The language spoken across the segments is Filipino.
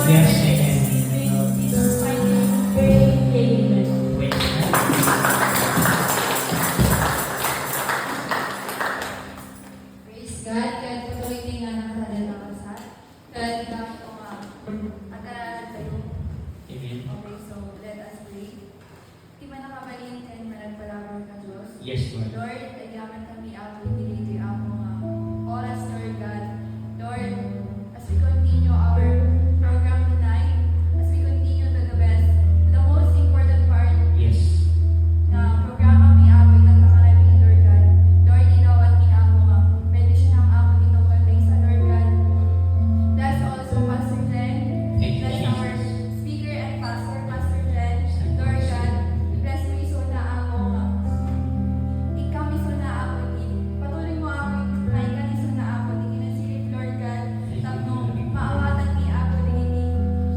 Yes, amen. Wait. Praise God, kahit patuloy din nga nakasalit ako sa kahit ikaw ito nga at tayo. Amen. Okay, so let us pray. Di man nakabalin and managpalabang ka Diyos. Yes, Lord. Lord, ayaman kami ako, pinili ako nga oras, Lord God. Lord, as we continue our program tonight, as we continue to the best, the most important part Yes. na programa mi ako itagkakalabi, Lord God. Lord, inawat mi ako nga. Pwede siya ng ako dito kay sa Lord God. That's also Pastor Jen. Thank you, That's our Jesus. speaker and pastor, Pastor Jen. Lord God, bless mo iso na ako nga. Ikaw iso na ako. Patuloy mo ako. Naikan iso na ako. Di kinasilip, Lord God. Tapno, maawatan mi ako. Di kini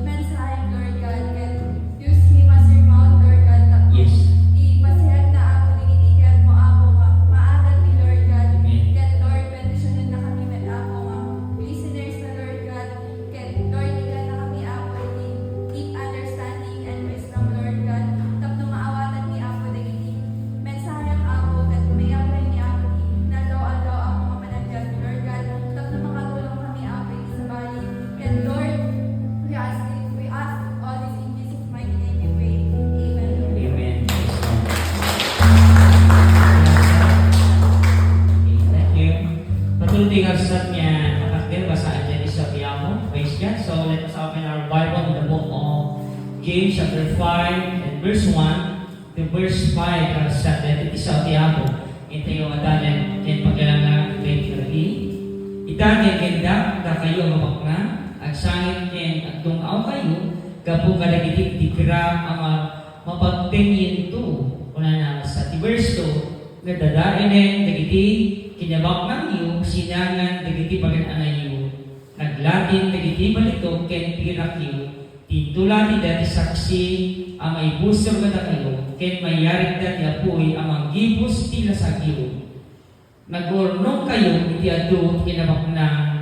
mensahe, Lord God. Can use him as your mouth, Lord God. Tapno, Yes. ipasihag na ako. Di kinitigan mo ako nga. Maagal mi, Lord God. Amen. Can Lord, bendisyonin na kami met ako nga. Listeners na, Lord God. Can Lord, ikaw na kami ako. Di deep understanding and wisdom, Lord God. Tapno, maawatan mi ako. Di kini mensahe ang ako. At may apply mi ako. Di nalaw-alaw ako nga managyan, Lord God. Tapno, makatulong kami ako. Di sa bali. Can Lord, we ask all this in Jesus' mighty name we pray. Amen. Amen. Okay, thank you. Patuloy ka sa niya nakakdir basahin niya sa Piyamo. Praise God. So let us open our Bible in the book of James chapter 5 and verse 1 to verse 5 para sa atin sa Piyamo. Ito yung adalan kaya pagkalala kay Karabi. Itagay kenda ka kayo mamakna at sangit ken at tungaw kayo kapo kadagiti tikra ang mapagtingin to una na sa verse 2 nga dadainen dagiti kinabaknang yu sinangan dagiti pagananay yu naglatin dagiti balito ken pirak yu tintulati dati saksi ang may busog kada kayo ken mayarig dati apoy ang manggibus tila sa yu nagurnong kayo iti adu kinabakna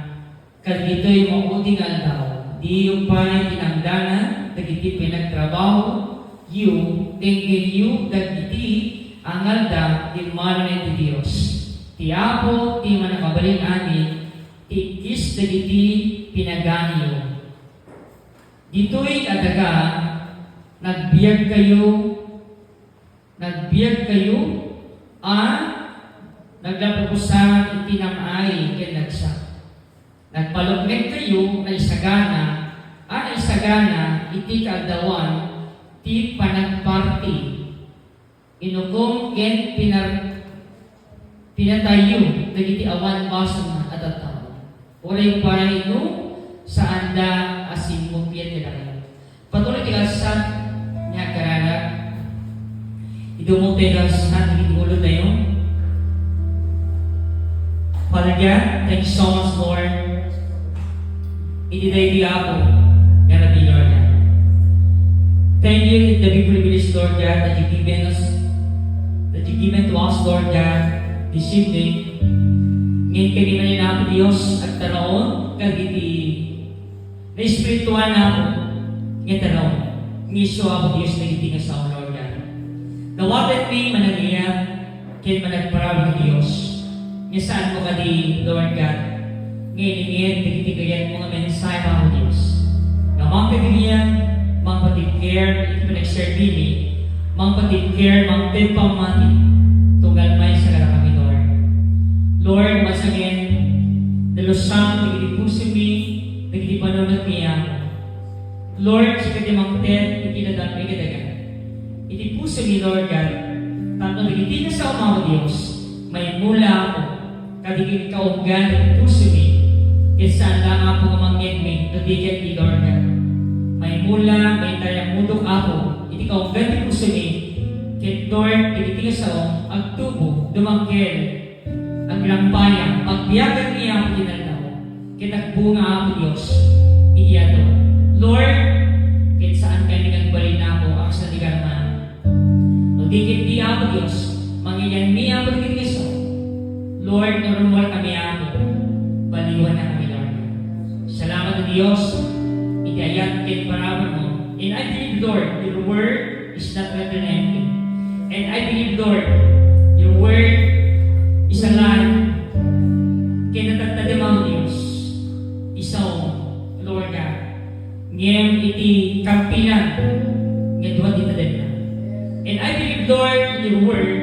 kad dito'y mauding aldaw di yung pa'y tinangdanan dagiti pinagtrabaho yu tingin yu dagiti ang alda di manon iti Dios ti apo ti manakabalin ani ti kis dagiti pinagani yu dito'y adaga nagbiag kayo naglapupusan iti namay ken nagsa nagpalugnek kayo na isagana iti kaadawan ti panagparti inukom ken pinatayo dagiti awan bason at ataw oray pay no sa anda asin mo piyan nila patuloy ti kasat niya karara idumog tayo sa iti ulo tayo. Father God, thank you so much, Lord. Itiday di ako, nga nabi, Lord God. Thank you that we privilege, Lord God, that you've given to us, Lord God, this evening. Ngayon kami man na ako, Diyos, at tanaon, kagiti, na espiritual na ako, ngayon tanaon. Ngiso ako, Diyos, na iti nga sa Lord God. Nawabat mi manangiyak, kaya managparang ng Diyos. Saan mo ka di, Lord God, ngayon, bigitigayan mga mensahe mga Diyos. Na mga pagkiliyan, mga patikir, ito pinag-servini, mga patikir, mga pinpamati, tunggal may sa kara kami, Lord. Lord, once again, dalusang, bigiti mi, bigiti panunod niya. Lord, sa katimangten, itinadang may kadagan. Iti puso mi, Lord God, tanto bigiti na sa mga Diyos, may mula ako, kadigit kaunggan at puso mi, kisaan lang ako kamangin mi, nabigyan ni Lord God. May mula, may tayang mudok ako, iti kaunggan at puso mi, kit Lord, iti sa ang tubo, dumangkel, ang lampayang, pagbiyagan niya ako tinanaw, kitagbunga ako Diyos, iti ato. Lord, kit saan kami nagbalin ako, ang sa tigarman. Nagdikit di ako Diyos, mangiyan niya ako ng Kristo. Lord, normal kami ako. Baliwan na kami, Lord. Salamat na Diyos. Itayat kin parawan mo. And I believe, Lord, your word is not return empty. And I believe, Lord, your word is alive. Kaya natatali mga Diyos, isaw, Lord God, ngayong iti kampinan, ngayon duwan dito din na. And I believe, Lord, in your word,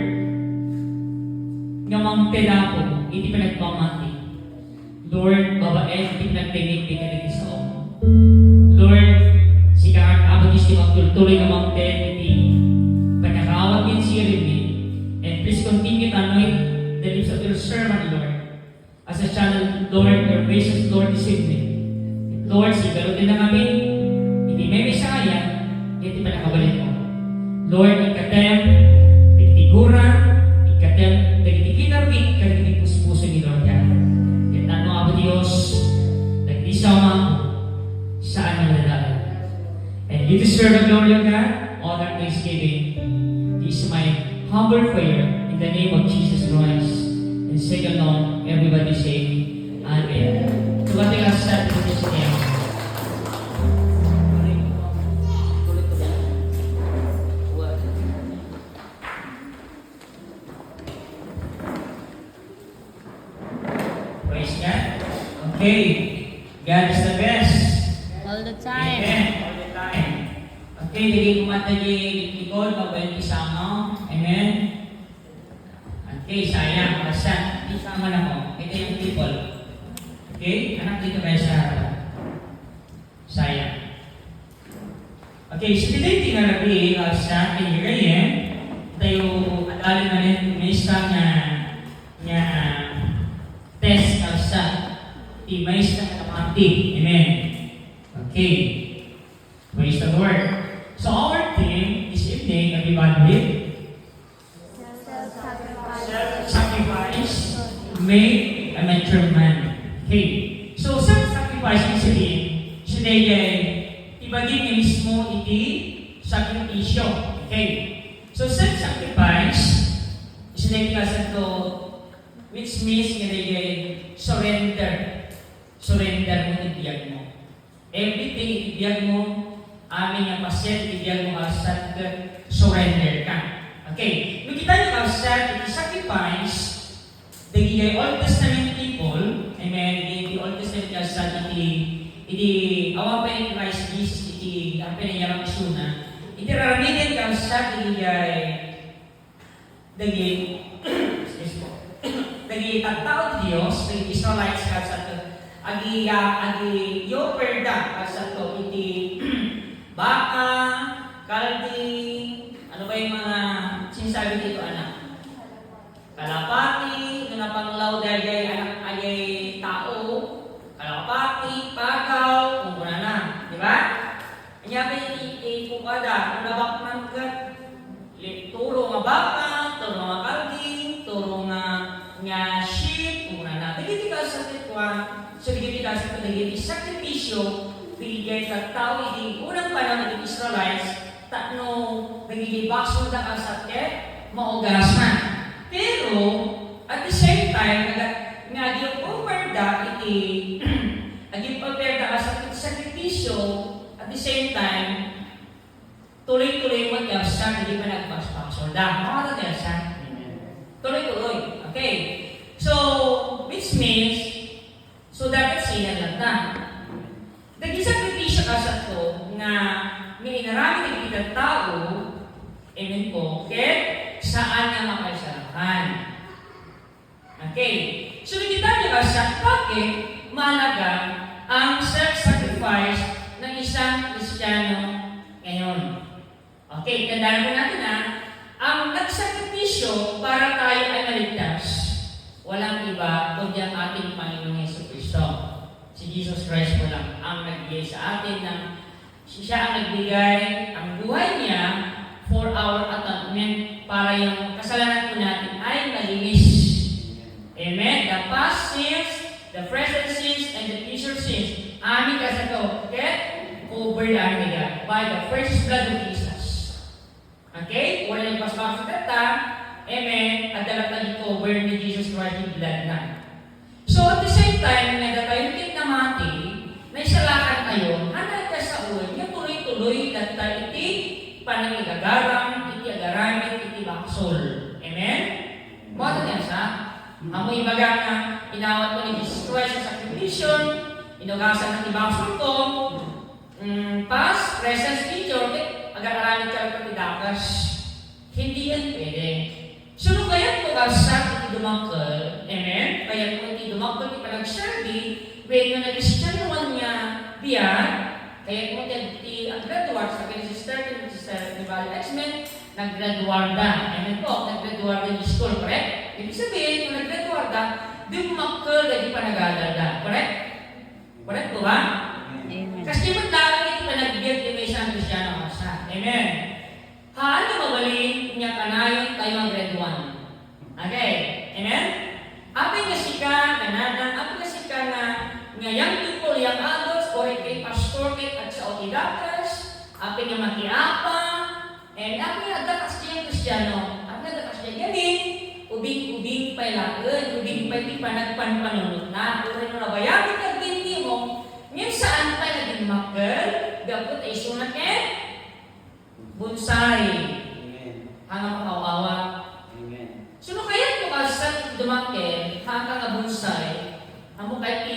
nga mga pera ko, iti pinagpamati. Lord, babae, iti pinagtinig, iti pinagtinig sa om. Lord, si Kang abot is magtuloy ng mga ten, iti panakawag din si Remy. And please continue to anoint the lips of your servant, Lord. As a channel, Lord, your gracious Lord this evening. Lord, sigalutin na kami, hindi may misaya, hindi pa nakabalik mo. Lord, ikatem, tigtigura, ikatem, nagtikinarwik, kagiging puso ni Lord God. Kaya tanong ako Diyos, nagdisama ako, saan ang nadaan. And you deserve the glory of God, honor, thanksgiving. This is my humble prayer in the name of Jesus Christ. And say along, everybody say, Amen. So what they have said in this name. Praise God. Okay. God is the best. All the time. Amen. All the time. Okay, hindi kumata di likod, mabayan isama. Amen. Okay, sayang. Basta, isama na mo. Ito yung people. Okay, anak dito kayo sa sayang. Okay, so today tinarabi sa kinirayan tayo adalin na rin may isang nga test sa may isang katamati. Amen. Okay. Praise the Lord. So our theme this evening, everybody, self-sacrifice made a mature man. Okay. So self-sacrifice is sabihin, siya ibagin niya mismo iti sakripisyo. Okay. So self-sacrifice is nagkasan to which means nga surrender. Surrender mo ibiyag mo. Everything ibiyag mo, amin nga pasyent, ibiyag mo asat surrender ka. Okay. Nung kita nyo asat, iti sacrifice, the Old Testament people, amen, the Old Testament asat, iti awa pa ni Christ Jesus, iti ang pinayarang isuna, iti raramitin ka asat, dagi tattao di Dios, dagi Israelites ka sa to, agi yo perda ka sa to, iti baka, kaldi, ano ba yung mga sinasabi dito anak? Kalapati, napanglaw dagay anak ayay tao, kalapati, pagaw, kung kuna na, di ba? Kanya ba yung kukada, nabak man ka, turo nga baka, turo nga kaldi, turo nga sheep, kung na bigyan ka sa titwa, so bigyan ka sa bigyan sakripisyo, bigyan ka tao, hindi unang panahon ng Israelites, tatno, bigyan bakso na ka sa maugasan. Pero, at the same time, nga yung pumerda, yung pumerda ka sa sakripisyo, at the same time, tuloy-tuloy mo yung sa hindi pa nagpaspaso. Dahil, makakatagal sa tuloy-tuloy. Okay. So, which means, so dapat siya lang na. Naging sakripisyo ka sa to nga may inarami ng kitang tao, amen po, okay? Saan nga makaisarahan? Okay. So, nakita niyo ka sa bakit mahalaga ang self-sacrifice ng isang Kristiyano ngayon. Okay, tandaan mo natin ang nagsakripisyo para tayo ay maligtas, walang iba kundi ang ating Panginoong Jesucristo. Si Jesus Christ mo lang ang nagbigay sa atin ng siya ang nagbigay ang buhay niya for our atonement para yung kasalanan po natin ay malinis. Amen? The past sins, the present sins, and the future sins. Amin kasi ito, okay? Covered amin nila by the precious blood of Jesus. Okay? Wala yung pasok sa kata, amen, at dalat na cover ni Jesus Christ yung blood na. So, at the same time, nagtatayutin na mati, na isalakan kayo, hanay ka sa uwan, tuloy data iti panangigagarang, iti agaramit, iti baksol. Amen? Mo niya sa amoy ibaga nga inawat ko ni Jesus Christ sa sacrifice, inugasan ng ibaksol ko, past, present, future, agaramit ka ito dakas. Hindi yan pwede. So, kaya ko sa iti dumakal, amen? Kaya ko iti dumakal, iti panagsabi, when yung nag-Christianuan niya diyan, kaya kung ang graduate sa Genesis 13, which is the Valley X-Men, nag-graduarda. Amen po, nag-graduarda yung school, correct? Ibig sabihin, kung nag-graduarda, di makal na di pa nag-agalda, correct? Correct po ba? Amen. Kasi ba't lang ito na nag-build yung may isang Kristyano kasa? Amen. Haan na mabalin niya kanayon tayo ang grade 1. Okay? Amen? Apay kasi ka, nanadang, apay kasi ka na ngayang people, yung adults, or kay pastor, kay at sa otidakas, apay nga makiapa, and apay nga dakas siya Kristiyano, apay nga dakas siya ganin, ubing-ubing pa'y lagan, ubing pa'y di pa nagpanpanunod na, o rin mo na bayagan ka binti mo, ngayon saan tayo naging makgal, gabot ay sunat bonsai. Hanggang makawawa. Sino kaya ito kasan dumakil, hanggang nga bonsai, amo kahit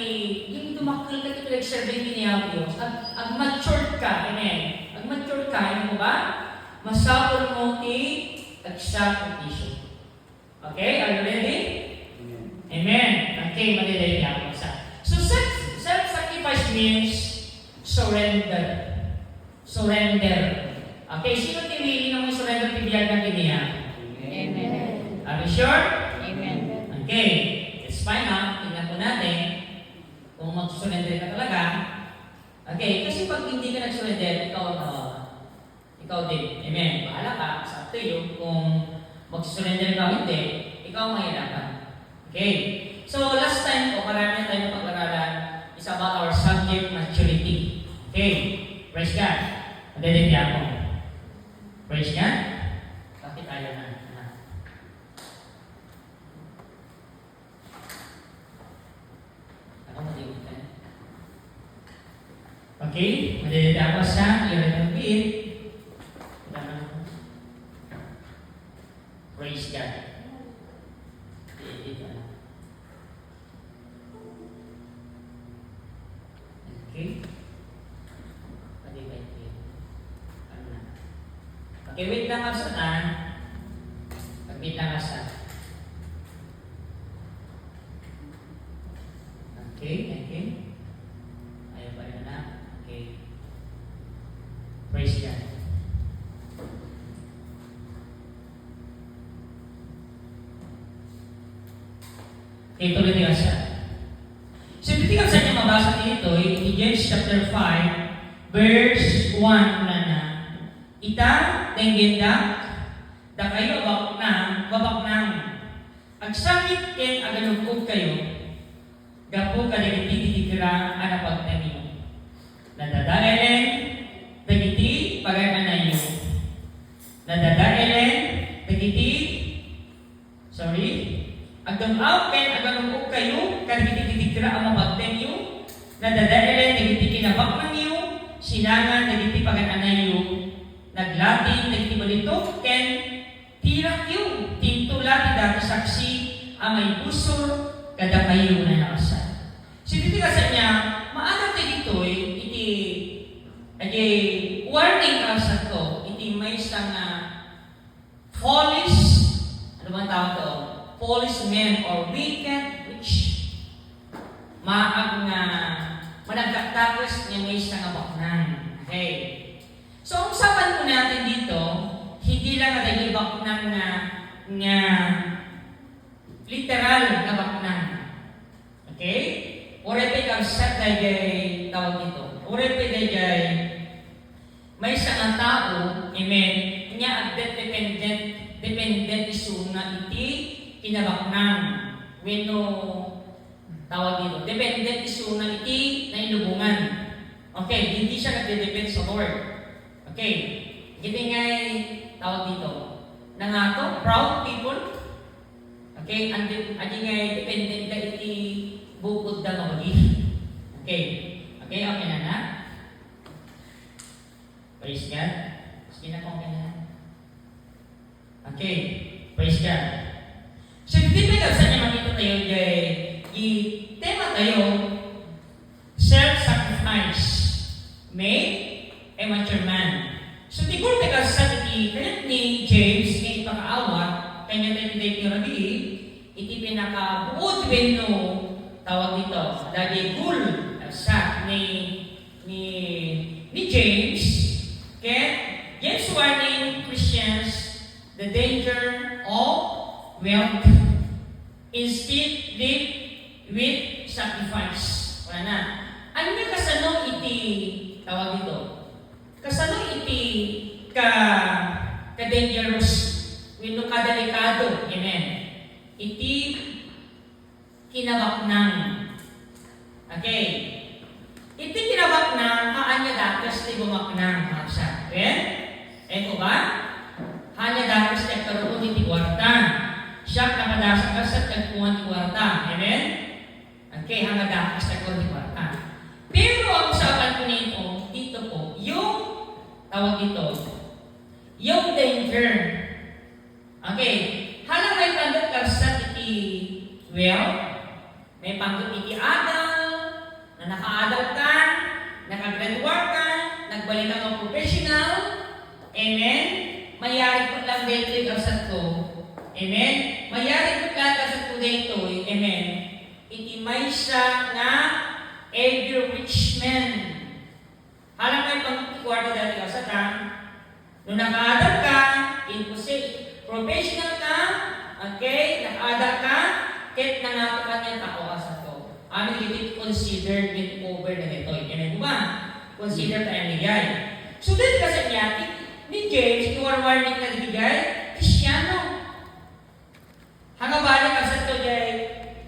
yung dumakil ka ito nag-survey niya Diyos, ag-mature ka, amen. Ag-mature ka, ano mo ba? Masapol mo ag-sa issue. Okay, are you ready? Amen. Okay, malilay ako sa. So, self-sacrifice means surrender. Surrender. Okay, sino tinili ng may surrender pibiyag ng kiniya? Amen. Are you sure? Amen. Okay, it's fine na. Tingnan po natin kung mag-surrender ka talaga. Okay, kasi pag hindi ka nag-surrender, ikaw din. Amen. Bahala ka. It's up to you. Kung mag-surrender ka o hindi, ikaw mahirapan. Okay. So, last time po, marami na tayo pag-aralan is about our subject maturity. Okay. Praise God. Madaliti ako. Praise God. Bakit tayo na? Ako madaliti ka. Okay. Madaliti ako sa i-repeat. Praise God. Okay. Okay, wait lang ako sa wait lang ako sa. Okay. Ayaw pa rin na. Okay. Praise God. Okay, tuloy niya siya. So, titigam sa inyo mabasa dito, in James chapter 5, verse 1 na ita, tenggenda, da kayo babak nang, agsakit ken aganugkog kayo, gapo kaligiti kira anapag na niyo. Nadadaelen, dagiti pagay niyo. Nadadaelen, dagiti, agdamaw ken aganugkog kayo, kaligiti kira anapag na niyo. Nadadaelen, dagiti kinabak na niyo, sinangan, dagiti pagay niyo. Naglatin, nagtibalito, ken tirak yung tintula, dati saksi, amay busor, kada kayo na nakasa. Sinitigasan niya, maanap na dito, iti warning kalsa to, iti may isang foolish, ano bang tawag to? Foolish men or wicked witch. Maag nga, managtaktakos niya may isang abaknan. Okay. So, ang usapan po natin dito, hindi lang naging baknang nga literal na baknang. Okay? Urepe kang set dahil tawag dito. Urepe dahil may isang tao, amen, niya ang dependent isu na iti kinabaknang. Weno tawag dito. Dependent isu na iti na inubungan. Okay, hindi siya nagde-depend sa Lord. Okay, gini ngay tawag dito. Nangato, proud people. Okay, adi ngay dependent ka iti bukod da mabagi. Okay na na. Praise God. Sige na kung kailangan. Okay. Praise God. So, hindi ba sa niya makita tayo i-tema tayo self-sacrifice made a mature man. So, di ko tayo sa kalit ni James na ipakaawat kanya tayo tayo rabi iti pinakabuod no tawag dito. Lagi gul sa ni James. Okay? James warning Christians the danger of wealth. Instead, live with sacrifice. Wala na. Ano nga kasano iti tawag dito? Kasano iti ka-dangerous wino ka-delikado. Amen. Iti kinabaknang. Okay. Iti kinabaknang kaanya dakas ti bumaknang. Maksa. Okay? Eko ba? Hanya dakas ti karoon iti kwarta. Siya nakadasa ka sa tagpuan ni kwarta. Amen? Okay, hanga dakas na kwarta ni kwarta. Pero ang usapan ko nito, dito po, yung tawag dito, yung danger. Okay, halang may panggap ka sa iti may panggap iti adal, na naka-adal ka, nakagraduate ka, nagbalik ka ng professional. Amen? Mayari ko lang dito yung asat ko. Amen? Mayari ko lang sa today ito. Amen? Itimay siya na every rich man. Halang may pang-kwarta dati ka sa ta. Nung naka-adal ka, professional ka, okay, naka-adal ka, kahit nangatukan niya tao ka sa to. Amin hindi considered with over na ito. Amen po ba? Consider tayo nigay. So, dito kasi niya, ni James, yung warning na nigay, Kristyano. Hangabalik ka sa ito, jay.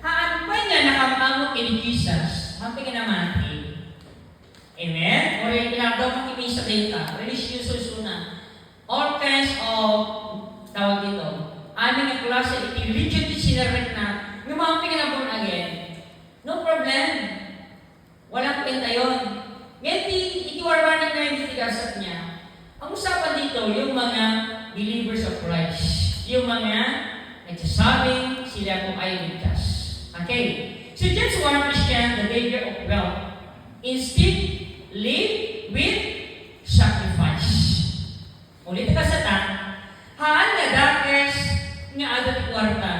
Haan pa niya nakapango kini Jesus. Hamping naman, amen? Or yung pinagawa mong imisa data, religious na. All kinds of, tawag dito, aming ang klase, iti religion di sinarek na, yung mga pinag born again, no problem. Walang pinta yun. Ngayon, itiwarwanin na yung tigasat niya. Ang usapan dito, yung mga believers of Christ. Yung mga nagsasabing sila po ay ligtas. Okay. So just one Christian, the danger of wealth. Instead, live with sacrifice. Ulit ka sa ta. Haan nga dakes nga adat kwarta.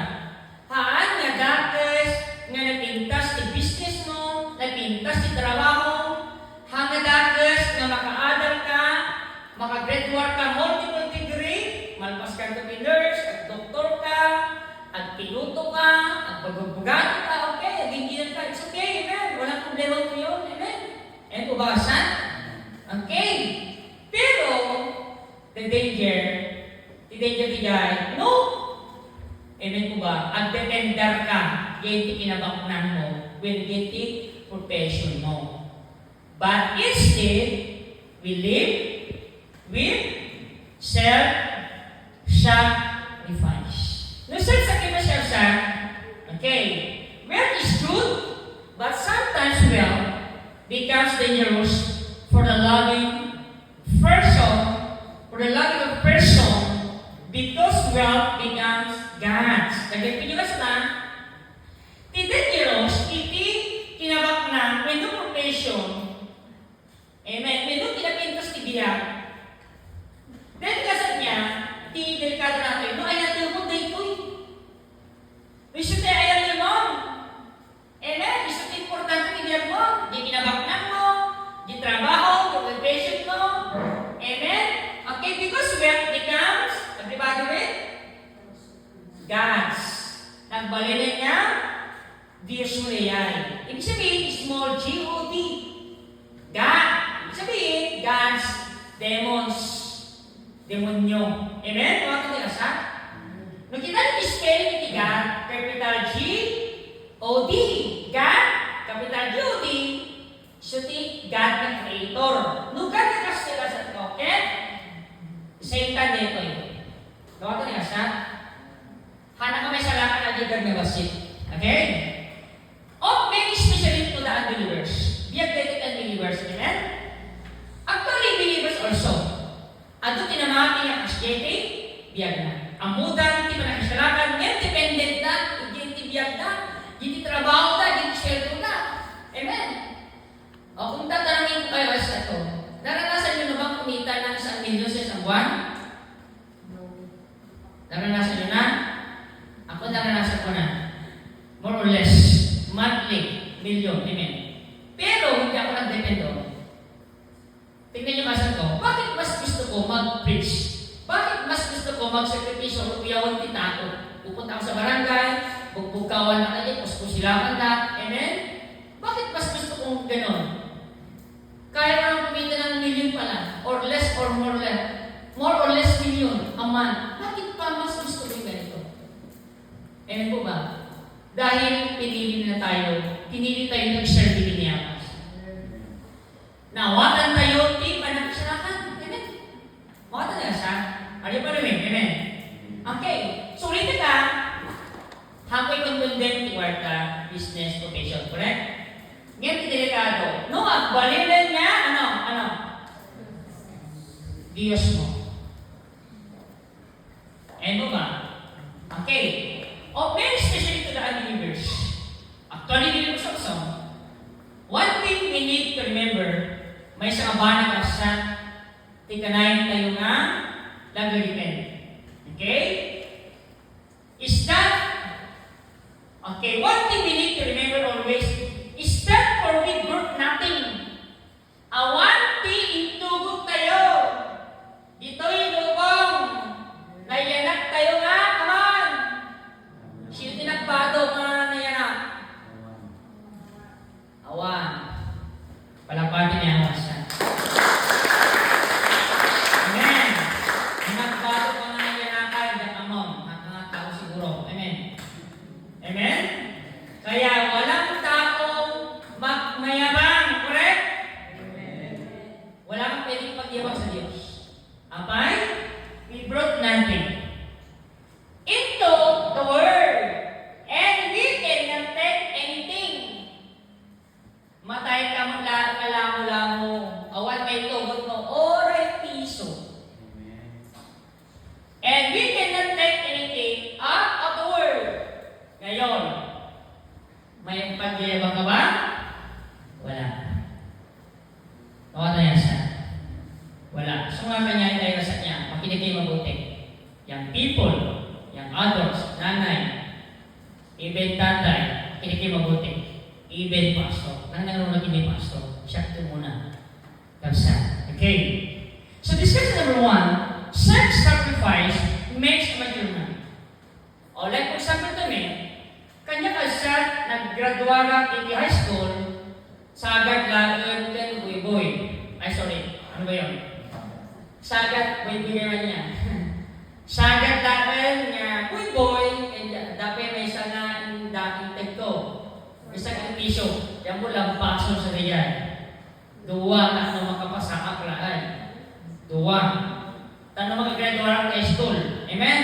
Haan nga dakes nga napintas ti business mo, napintas ti trabaho. Haan nga dakes nga makaadal ka, makagraduate ka, multiple degree, malpas ka to nurse, at doktor ka, at piloto ka, at pagbubugan ka, okay, aginginan ka, it's okay, amen. Walang problema ko yun, amen. And ubasan? Okay. Pero, the danger bigay, no. Amen po ba? At dependar ka, gati kinabaknan mo, when gati profession mo. But instead, we live with self-sacrifice. No self-sacrifice siya, okay, wealth is good, but sometimes wealth becomes dangerous for the loving person, because wealth becomes God's. Lagyan pinyo ka sila, ti dangerous, iti kinabaknan, when no profession, amen, when no kinapintas ti biyak, then kasat niya, di delikado natin, no, ay natin mo, day ko eh. Wish tayo ayaw niyo mo. Amen, wish tayo importante pinag mo, di kinabaknan mo, di trabaho, di profession mo. Amen? Okay, because wealth becomes, everybody with? God's. Nagbalinan niya, Diyos mo niyay. Ibig sabihin, small G-O-D. God. Ibig sabihin, God's demons. Demonyo. Amen? Mga kanila sa? Nung kita spelling ni God, capital G-O-D. God, capital G-O-D. So, God na creator. Nung God na kastila sa token, Satan dito yun. Gawa kanila sa? Hana kami sa lakan na ligar na wasit. Okay? Of many especially to the unbelievers. Biyag dito ang believers. Amen? Actually, believers or so. Ato tinamati ang asyete, biyag na. Amudan, ti panakisalakan, ngayon dependent na, hindi biyag na, hindi trabaho na, hindi sweldo na. Amen. O kung tatanungin ko kayo sa ito, naranasan nyo na bang kumita ng 1,000,000 sa isang buwan? Naranasan nyo na? Ako naranasan ko na. More or less, monthly, million, amen. Pero hindi ako nag-dependo. Tingnan nyo kasan ko, bakit mas gusto ko mag-preach? Bakit mas gusto ko mag-sakripisyo o piyawan kita ako? Pupunta ako sa barangay, bugbukawan na kayo, puspusilakan na, amen? Bakit mas gusto kong gano'n? Kaya mo lang kumita ng million pala, or less or more or less million a month. Bakit pa mas gusto ko yung ganito? Amen po ba? Dahil pinili tayo nag-serve ni Yamas. Nawatan tayo, di pa nagsarakan. Amen? Mawatan na siya. Ano pa namin? Amen? Okay. So, ulitin ka, hako'y contundent toward the business profession. Correct? Ngayon, delikado. No, balilan niya, ano? Diyos mo. Ayan mo ba? Okay. Very specific to the unbelievers. Actually, hindi ko sa one thing we need to remember, may sa abana ka sa tikanayin tayo nga lagaritin. Okay? Is that, okay, one thing we need to remember always, is that for we work nothing. Awan ti intugot tayo. Dito'y lubong. Nayanak tayo nga, kaman. Sino tinagpado mga nayanak? Awan. Palapatin niya awan siya. Amen. Nagpado ka nga nayanakay, dakamon. At mga tao siguro. Amen. Amen? Kaya walang taong mayabang. Correct? Amen. Walang pwedeng pagyabang sa Diyos. Apay? We brought nothing into the world, and we cannot take anything. Matay ka mo kalamo-lamo, awan may tugot mo, oray piso. And we cannot take anything out of the world. Ngayon, may pagyayabang ka ba? Wala. Nawala yan siya. Wala. Sumama niya tayo sa niya. Makinig kayo mabuti. Yang people, yang adults, nanay, even tatay, makinig kayo mabuti. Even pastor. Nang nanonood yung pastor, siya ito muna. Kapsa. Okay. So discussion number 1, self-sacrifice makes a mature man. O like for example to me, kanya ka siya naggraduara in the high school sa agad laon kan boy. Ay sorry, ano ba yun? Sagat boy naman niya. Sagat laon nga boy and dapat may isa nga dating tagto. Isa kang piso, yan mo lang paso sa riyan. Dua na ano makapasa aklaan. Dua. Tanong mag-graduara ng school. Amen?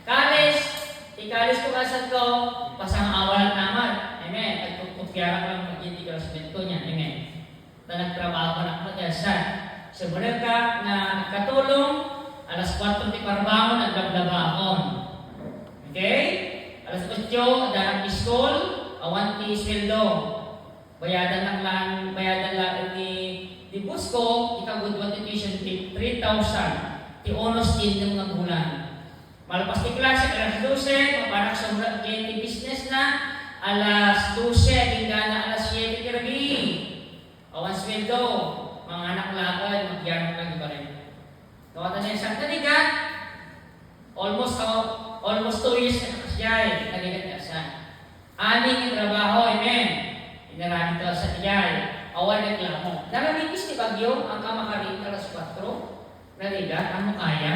College, ikalis ko kasat ko, pasang awal at naman. Amen? At kukupyara ko lang mag-hindi ka sa bento niya. Amen? Nagtrabaho na ako dyan sa Sumunod ka na katulong, alas 4 ti parbangon, naglablaba akon. Okay? Alas 8, dalang school, awan ti sweldo. Bayadan lang ni bus ko, ikagudwan ti tuition fee, 3,000. Ti onos din ng mga bulan. Malapas ti klase, alas 12, mapanak sa mula ti business na, alas 12, tingana alas 7 ti rabi. Awan sweldo, mga anak lakad, magyanap lang iba rin. Kawatan na yung isang tanigan, almost 2 years na siya tanigan niya siya. Aning yung trabaho, amen. Inarami ito sa tiyay. Awan reklamo. Naramigis ni Bagyo, ang kamakarin alas 4, narigat, ang mukaya,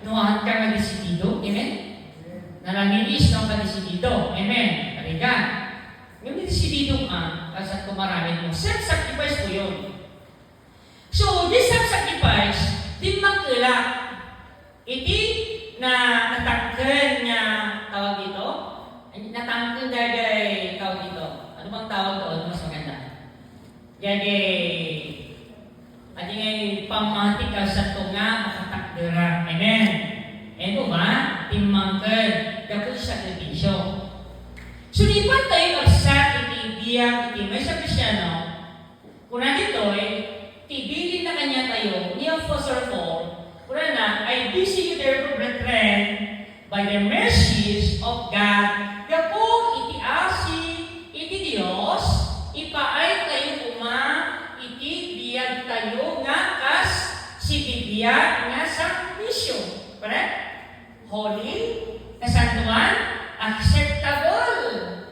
nuwahan ka nga disidido, amen. Naramigis ng kadisidido, amen. Narigat. Yung disidido ka, kasi kumaramit mo, self-sacrifice ko yun. So, this self-sacrifice, di magkilak. Iti na natangkel niya tawag dito. Natangkel dagay tawag dito. Ano bang tawag doon? Mas maganda. Dagay, ati ngay ipamati ka sa tunga makatakdera. Amen. And ba? Timangkad. Dapat sakripisyo. Sulipan tayo kapsat, iti may sa Kristyano, kung nandito tibilin na kanya tayo, ni Apostle Paul, kung na, I beseech you therefore, brethren, by the mercies of God, kapag iti asi, iti Diyos, ipaay tayo iti biyag tayo nga kas si bibiyag nga sakrisyo. Correct? Holy, kasantuan, acceptable,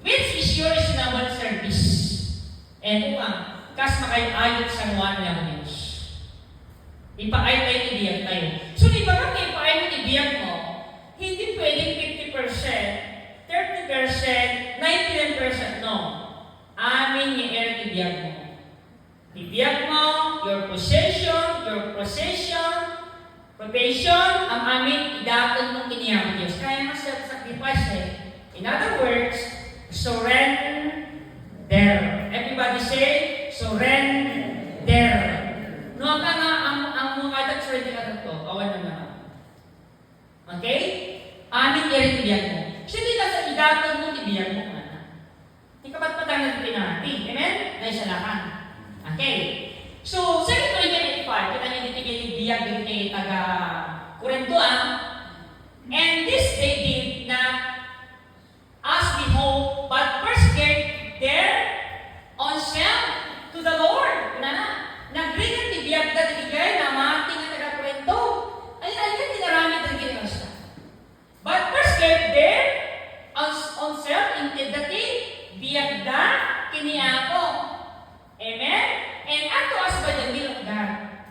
which is your reasonable service. And kas makayayot sa mga ng Diyos. Ipaay tayo, ibiyag tayo. So, di ba kung ipaay mo, ibiyag mo, hindi pwedeng 50%, 30%, 99%, no. Amin yung ibiyag mo. Ibiyag mo, your possession, probation, ang amin, idatong mong kiniyang Diyos. Kaya mas sacrifice In other words, surrender. Everybody say, surrender. No, ka nga, ang mga kadat surrender ka to, kawan na naman. Okay? Amin yung ibiyag mo. So, hindi ka sa idatong mong ibiyag mo. Hindi ka ba't patang nagpinati? Amen? Naisalakan. Okay. So, 2 Corinthians 5, kita niyo dito yung biyag dito taga Corinto, and this they did not as behold, but first gave their own self to the Lord. Nagringan ti biyag na digay na mating na taga Corinto. Ayun, tinarami na digay basta. But first gave their own self into the biyag na kiniako. Amen? And ato as by the will of God,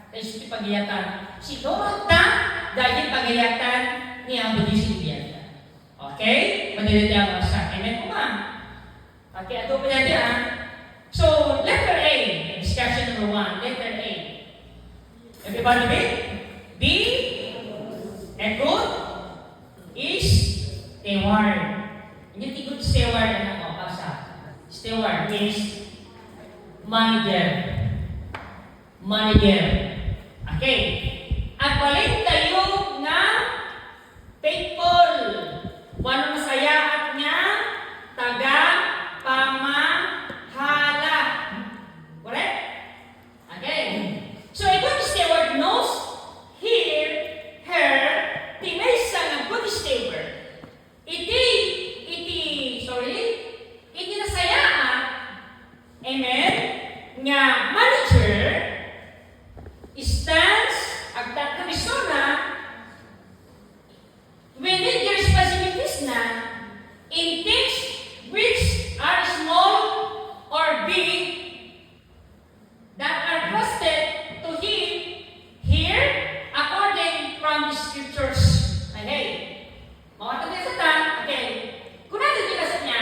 tayo si pagayatan. Si Lord na, dahil pagayatan ni ang budising biyag. Okay? Madaliti ang sa amen po ma'am. Okay, ato pa natin So, letter A, discussion number 1, letter A. Everybody read? B, a good is steward. Hindi good steward na ako, basta. Steward is manager. Okay. At balik tayo na faithful. Wano masaya at niya, taga, pamahala. Correct? Okay. So, a good steward knows her, tinaysa ng good steward. Iti nasayaan, amen, nga manager, stands at that kamisona when it your responsibilities na in things which are small or big that are trusted to him here according from the scriptures. Okay. Mawatag sa ta. Okay. Kung natin sa niya,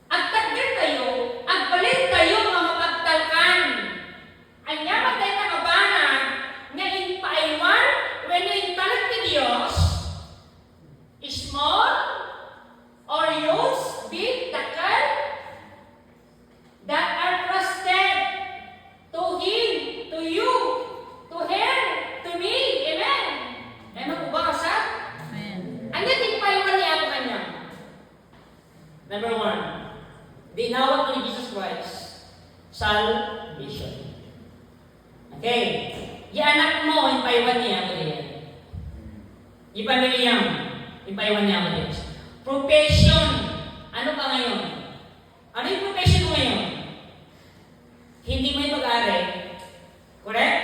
agtagdir tayo, agpalit tayo mga mapagtalkan. Anya matay na kabanan nga impaiwan when yung talag ni Diyos small or use big takal that are trusted to him, to you, to her, to me. Amen. Amen po ba kasap? Amen. Anya impaiwan niya ako kanya? Number 1, the inawat ni Jesus Christ, salvation. Okay. Yung anak mo, impaiwan niya ako din. Yung pamilyang, impaiwan niya ako din. Profession. Ano ka ngayon? Ano yung profession mo ngayon? Hindi mo yung pag-ari. Correct?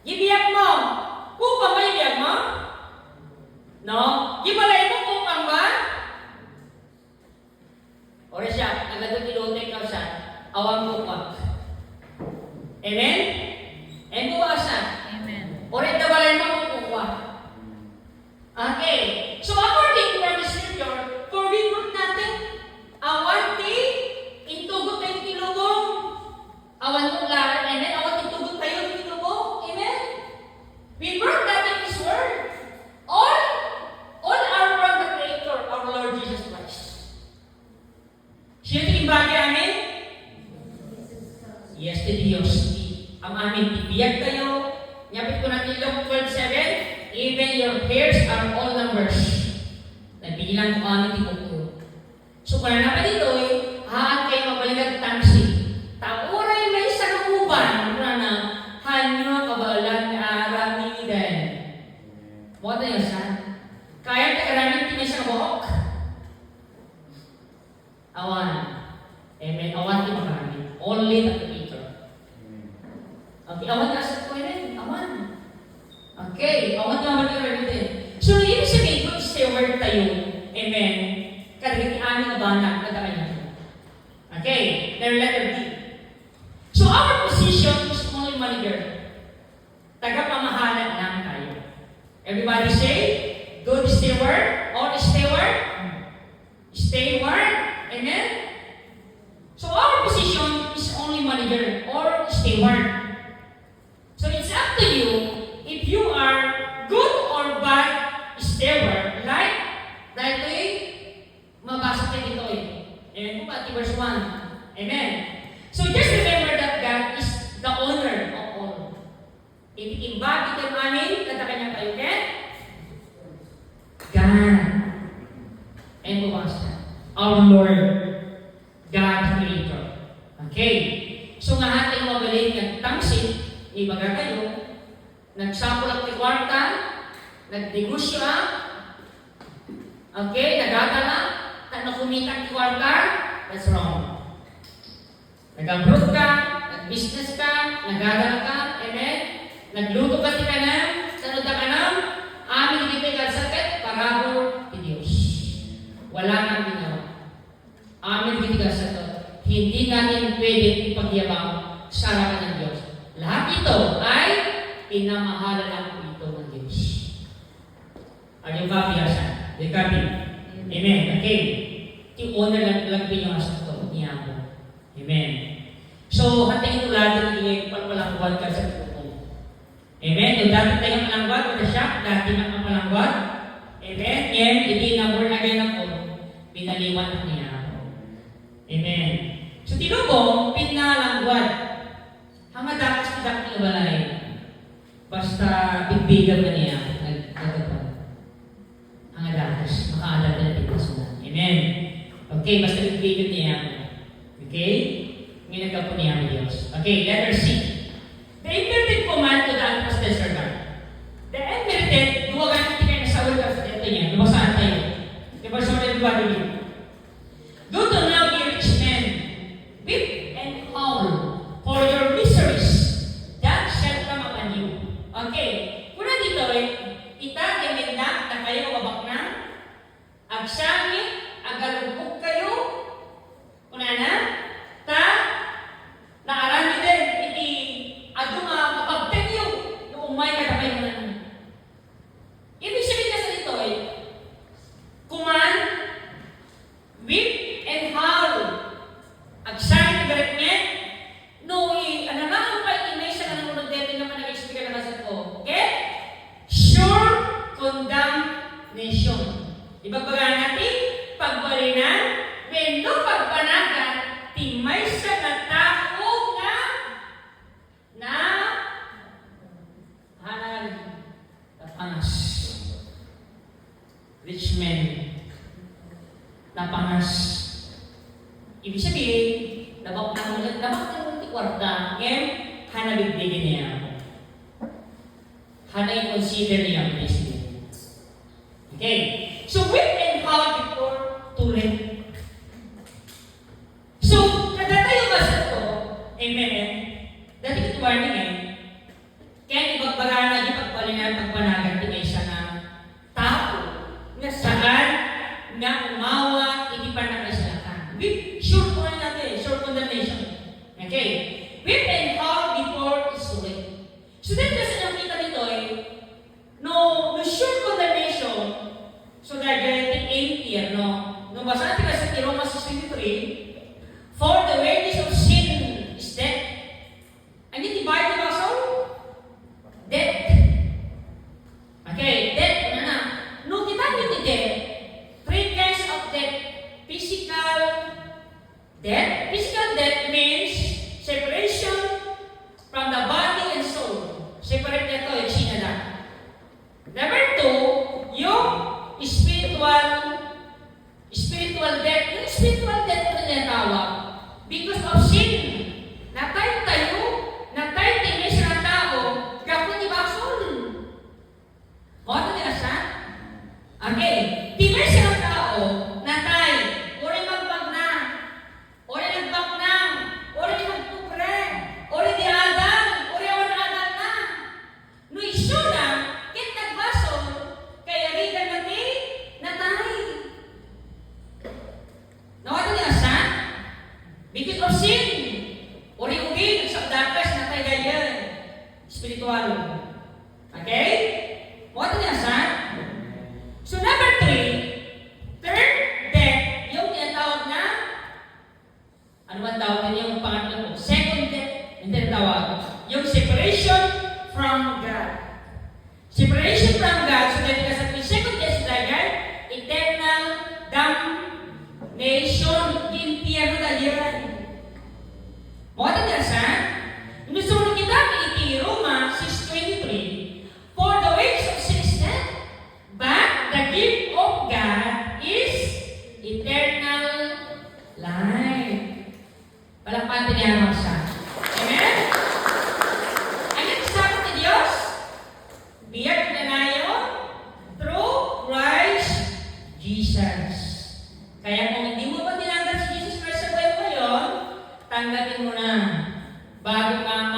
Yung biyak mo. Kupang ba yung biyak mo? No? Yung balay mo, kupang ba? Ora siya, agad ilote ka siya. Awang kupang. Amen? And buwasan. Amen. Orit na balay makukuha. Okay. So according to the scripture, for we put natin awan ti intugot tayo kilugong. Awan mo lahat. And then awan intugot tayo bibiyag kayo. Nyapit ko natin Luke 12:7, even your hairs are all numbers. Nabilang ko ano di ko. So kung na pa dito haan kayo mabalikan tansi. Taoray may sa kauban, na hanyo kabalan na arami din. Mo na yun sa? Kaya kakaraming tinay sa buhok? Awan. Amen. Awan di makarami. Only the Creator. Okay, awan na sa ko rin. Awan. Okay, awan na makarami din. So, ibig sabihin, good steward tayo. Amen. Karigitian ng banak na tayo. Okay, now letter B. So, our position is only manager. Tagapamahalan lang tayo. Everybody say, good steward or steward? Steward. Amen? So, our position is only manager or steward. So, it's up to you if you are good or bad steward. Like, dahil mabasa tayo dito Amen po ba? Verse 1. Amen. So, just remember that God is the owner of all. Itiimbag ito amin, kata kanya kayo, okay? God. Amen po ba? Our Lord. God Creator. Okay. So, nga ating mabalik ng tangsit, ibaga kayo, nagsapulak ni kwarta, nagdegusyo, okay, nagatala, na kumita ng kwarta, that's wrong. Nag-abroad ka, nag-business ka, nag-adal ka, amen? Nagluto ka ka na, sanod ka na, amin dito ka sakit, parabo ni Diyos. Wala kang ginawa. Amin dito ka sakit. Hindi natin pwede ipagyabang sa harapan ng Diyos. Lahat ito ay pinamahala lang ito ng Diyos. Are you copy, Asa? You copy? Amen. Okay. I-honor lang pinyo ito niya ako. Amen. So, hating ito lahat ng palangguan ka sa tuto. Amen. Yung dati tayong palangguan, o siya, dati ng palangguan. Amen. Yan, hindi na born again ako. Pinaliwan niya ako. Amen. So, tinubong, pinalangguan. Hanga dapat sa dapat ng balay. Basta, bigbigan na niya. Nagkatapan. Hanga dapat. Makaalat na pinasunan. Amen. Okay, basta bigbigan niya. Okay? Ginagawa po niya ang Diyos. Okay, letter C. The inverted command to the untrusted servant. The inverted, duwagan natin kayo sa word of death niya. Lumasahan tayo. The verse 1 and 2. Go to now, ye rich men, weep and howl for your miseries. That shall come upon you. Okay. Kuna dito ita gemenda na kayo mabak na, agsangit, agalubog kayo, una na, naarami din, iti, adunga, mapagtag yung umay katamay mo na. Ibig sabihin kasi dito command, weep, and howl. Agsangit, garitmen, no, ano na, ang pa-imay sa nanunod dito naman nag-explica na kasi ko. Okay? Sure condemnation. Ibagbagaan natin, pagbalinan, wendo pagpanagan, timay sa natao na hanal napangas. Rich men napangas. Ibig sabihin, nabak na ng kwarta, ngayon, hanabigdigin niya. Hanay-consider niya ang president. Okay. So, weep and howl before too late. So, kada tayo ba sa ito, amen, dati ito warning kaya ibagbarana yung pagpanagan din siya ng tao na saan na umawa, hindi pa nakasalakan. Weep, sure po natin, sure condemnation. Okay. Weep and howl before it's too late. So, then kasi nakita nito no sure condemnation. So they're getting 8 here, no? No, basa natin kasi sa Romans 6:23, for the wages of sin is death. And yung divide the soul? Death. Okay, death, ano na? No, kita nyo ni death. 3 kinds of death. Physical death. Physical death means separation from the body and soul spiritual. Okay? Mo ito niya sa? So number 3, third death, yung tinatawag na, ano ba tawag na yung pangatlo po? Second death, yung tinatawag. Yung separation from God. Separation from God, so dahil ka sa second death sa dagat, eternal damnation, impyerno na yan. Mo ito niya sa? Nusunod kita iti Roma 6:23, for the wages of sin is death, but the gift of God is eternal life. Palakpan niya naman siya. Amen? Ang nagsasabi ni Diyos, biyag na nayo through Christ Jesus. Kaya kung hindi mo pa tinanggap si Jesus Christ sa buhay mo ngayon, tanggapin mo na bago ka